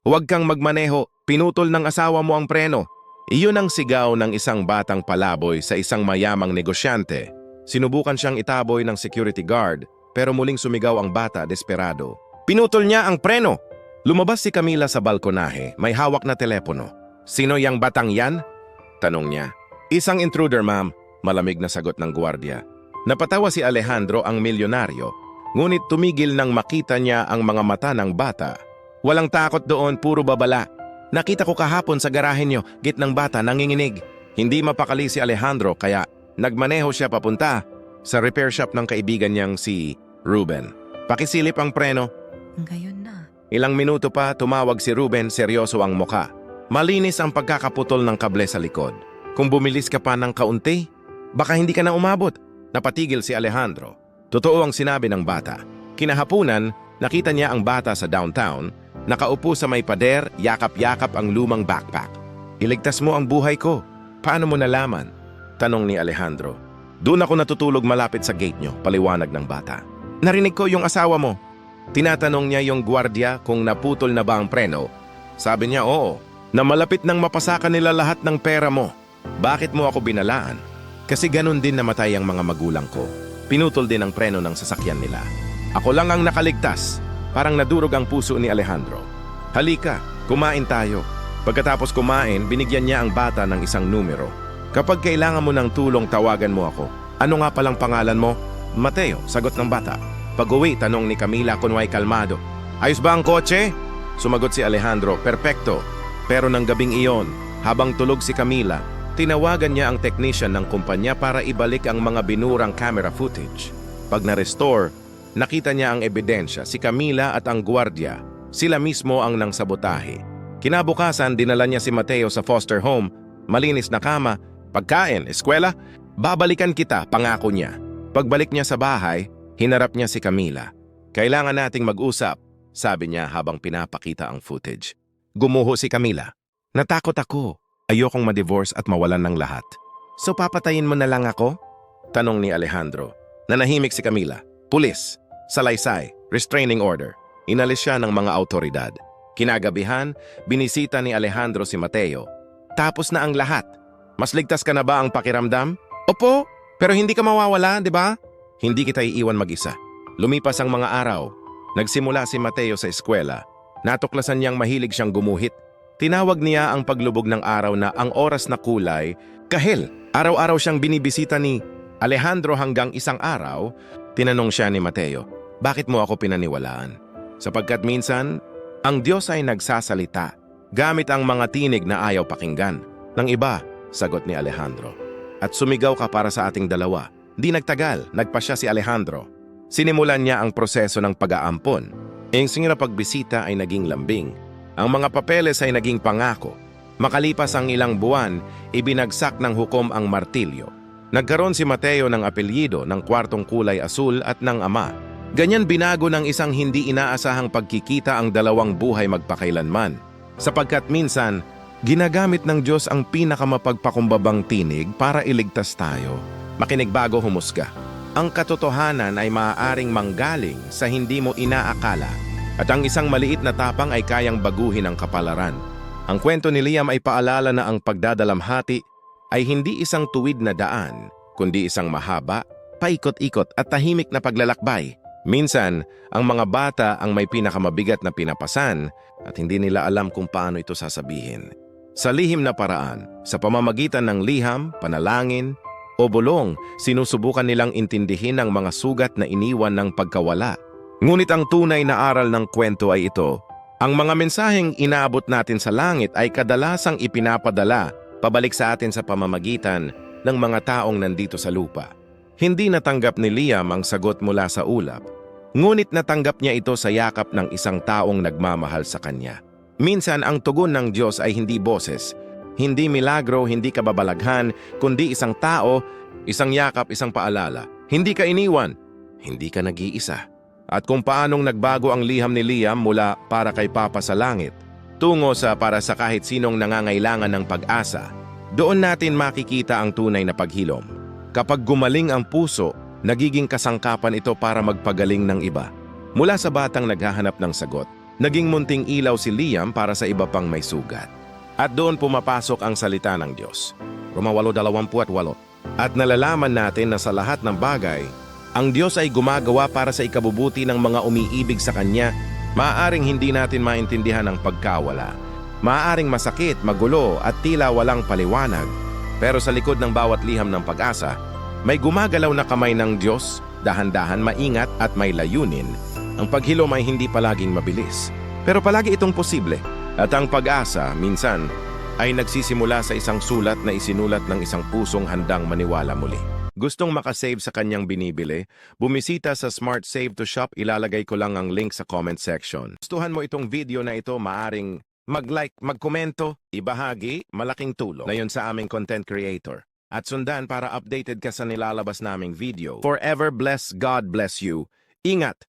Huwag kang magmaneho, pinutol ng asawa mo ang preno. Iyon ang sigaw ng isang batang palaboy sa isang mayamang negosyante. Sinubukan siyang itaboy ng security guard, pero muling sumigaw ang bata desperado. Pinutol niya ang preno! Lumabas si Camila sa balkonahe, may hawak na telepono. Sino yang batang yan? Tanong niya. Isang intruder, ma'am, malamig na sagot ng gwardiya. Napatawa si Alejandro ang milyonaryo, ngunit tumigil nang makita niya ang mga mata ng bata. Walang takot doon, puro babala. Nakita ko kahapon sa garahe niyo, gitnang bata nanginginig. Hindi mapakali si Alejandro kaya nagmaneho siya papunta sa repair shop ng kaibigan niyang si Ruben. Pakisilip ang preno. Ngayon na. Ilang minuto pa tumawag si Ruben, seryoso ang muka. Malinis ang pagkakaputol ng kable sa likod. Kung bumilis ka pa ng kaunti, baka hindi ka na umabot. Napatigil si Alejandro. Totoo ang sinabi ng bata. Kinahapunan, nakita niya ang bata sa downtown, nakaupo sa may pader, yakap-yakap ang lumang backpack. Iligtas mo ang buhay ko. Paano mo nalaman? Tanong ni Alejandro. Doon ako natutulog malapit sa gate nyo, paliwanag ng bata. Narinig ko yung asawa mo. Tinatanong niya yung gwardiya kung naputol na ba ang preno. Sabi niya oo, na malapit nang mapasakan nila lahat ng pera mo. Bakit mo ako binalaan? Kasi ganun din namatay ang mga magulang ko. Pinutol din ang preno ng sasakyan nila. Ako lang ang nakaligtas. Parang nadurog ang puso ni Alejandro. Halika, kumain tayo. Pagkatapos kumain, binigyan niya ang bata ng isang numero. Kapag kailangan mo ng tulong, tawagan mo ako. Ano nga palang pangalan mo? Mateo, sagot ng bata. Pag-uwi, tanong ni Camila kunway kalmado. Ayos ba ang kotse? Sumagot si Alejandro, perpekto. Pero ng gabing iyon, habang tulog si Camila, tinawagan niya ang technician ng kumpanya para ibalik ang mga binurang camera footage. Pag na-restore, nakita niya ang ebidensya, si Camila at ang gwardiya. Sila mismo ang nangsabotahe. Kinabukasan, dinala niya si Mateo sa foster home, malinis na kama, pagkain, eskwela. Babalikan kita, pangako niya. Pagbalik niya sa bahay, hinarap niya si Camila. Kailangan nating mag-usap, sabi niya habang pinapakita ang footage. Gumuho si Camila. Natakot ako. Ayokong ma-divorce at mawalan ng lahat. So papatayin mo na lang ako? Tanong ni Alejandro. Nanahimik si Camila. Pulis, salaysay, restraining order. Inalis siya ng mga autoridad. Kinagabihan, binisita ni Alejandro si Mateo. Tapos na ang lahat. Mas ligtas ka na ba ang pakiramdam? Opo, pero hindi ka mawawala, di ba? Hindi kita iiwan mag-isa. Lumipas ang mga araw. Nagsimula si Mateo sa eskwela. Natuklasan niyang mahilig siyang gumuhit. Tinawag niya ang paglubog ng araw na ang oras na kulay, kahil. Araw-araw siyang binibisita ni Alejandro hanggang isang araw, tinanong siya ni Mateo, bakit mo ako pinaniwalaan? Sapagkat minsan, ang Diyos ay nagsasalita, gamit ang mga tinig na ayaw pakinggan. Ng iba, sagot ni Alejandro. At sumigaw ka para sa ating dalawa. Di nagtagal, nagpasya si Alejandro. Sinimulan niya ang proseso ng pag-aampon. Ang singira pagbisita ay naging lambing. Ang mga papeles ay naging pangako. Makalipas ang ilang buwan, ibinagsak ng hukom ang martilyo. Nagkaroon si Mateo ng apelyido ng kwartong kulay asul at ng ama. Ganyan binago ng isang hindi inaasahang pagkikita ang dalawang buhay magpakailanman. Sapagkat minsan, ginagamit ng Diyos ang pinakamapagpakumbabang tinig para iligtas tayo. Makinig bago humusga. Ang katotohanan ay maaaring manggaling sa hindi mo inaakala at ang isang maliit na tapang ay kayang baguhin ang kapalaran. Ang kwento ni Liam ay paalala na ang pagdadalamhati ay hindi isang tuwid na daan, kundi isang mahaba, paikot-ikot at tahimik na paglalakbay. Minsan, ang mga bata ang may pinakamabigat na pinapasan at hindi nila alam kung paano ito sasabihin. Sa lihim na paraan, sa pamamagitan ng liham, panalangin, o bulong, sinusubukan nilang intindihin ang mga sugat na iniwan ng pagkawala. Ngunit ang tunay na aral ng kwento ay ito. Ang mga mensaheng inaabot natin sa langit ay kadalasang ipinapadala pabalik sa atin sa pamamagitan ng mga taong nandito sa lupa. Hindi natanggap ni Liam ang sagot mula sa ulap, ngunit natanggap niya ito sa yakap ng isang taong nagmamahal sa kanya. Minsan ang tugon ng Diyos ay hindi boses, hindi milagro, hindi kababalaghan, kundi isang tao, isang yakap, isang paalala. Hindi ka iniwan, hindi ka nag-iisa. At kung paanong nagbago ang liham ni Liam mula para kay Papa sa langit, tungo sa para sa kahit sinong nangangailangan ng pag-asa, doon natin makikita ang tunay na paghilom. Kapag gumaling ang puso, nagiging kasangkapan ito para magpagaling ng iba. Mula sa batang naghahanap ng sagot, Naging munting ilaw si Liam para sa iba pang may sugat. At doon pumapasok ang salita ng Diyos. Roma 8:28. At nalalaman natin na sa lahat ng bagay, ang Diyos ay gumagawa para sa ikabubuti ng mga umiibig sa Kanya. Maaaring hindi natin maintindihan ang pagkawala. Maaaring masakit, magulo at tila walang paliwanag. Pero sa likod ng bawat liham ng pag-asa, may gumagalaw na kamay ng Diyos, dahan-dahan, maingat at may layunin. Ang paghilom ay hindi palaging mabilis, pero palagi itong posible. At ang pag-asa, minsan, ay nagsisimula sa isang sulat na isinulat ng isang pusong handang maniwala muli. Gustong makasave sa kanyang binibili? Bumisita sa Smart Save to Shop, ilalagay ko lang ang link sa comment section. Gustuhan mo itong video na ito, maaring mag-like, magkomento, ibahagi, malaking tulong na yun sa aming content creator. At sundan para updated ka sa nilalabas naming video. Forever bless, God bless you. Ingat!